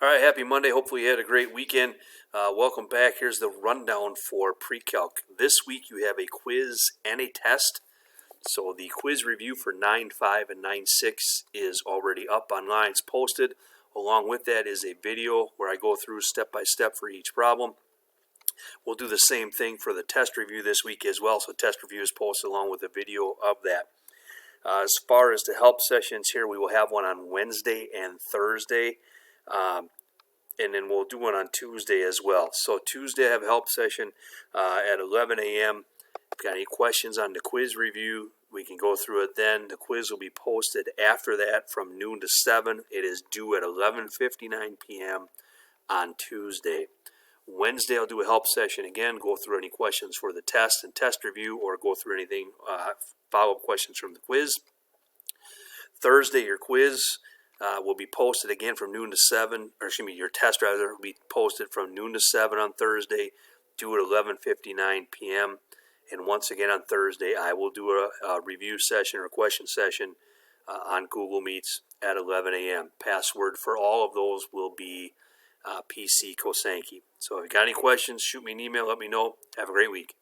All right, happy Monday. Hopefully you had a great weekend. Welcome back. Here's the rundown for Pre-Calc. This week you have a quiz and a test. So the quiz review for 9.5 and 9.6 is already up online. It's posted. Along with that is a video where I go through step by step for each problem. We'll do the same thing for the test review this week as well. So test review is posted along with a video of that. As far as the help sessions here, we will have one on Wednesday and Thursday. And then we'll do one on Tuesday as well. So Tuesday I have a help session at 11 a.m. If you've got any questions on the quiz review, we can go through it then. The quiz will be posted after that from noon to 7. It is due at 11:59 p.m. on Tuesday. Wednesday I'll do a help session again, go through any questions for the test and test review, or go through anything, follow-up questions from the quiz. Thursday, your quiz will be posted again from noon to 7, or excuse me, your test rather will be posted from noon to 7 on Thursday, due at 11:59 p.m. And once again on Thursday, I will do a review session or question session on Google Meets at 11 a.m. Password for all of those will be PC Kosanki. So if you got any questions, shoot me an email, let me know. Have a great week.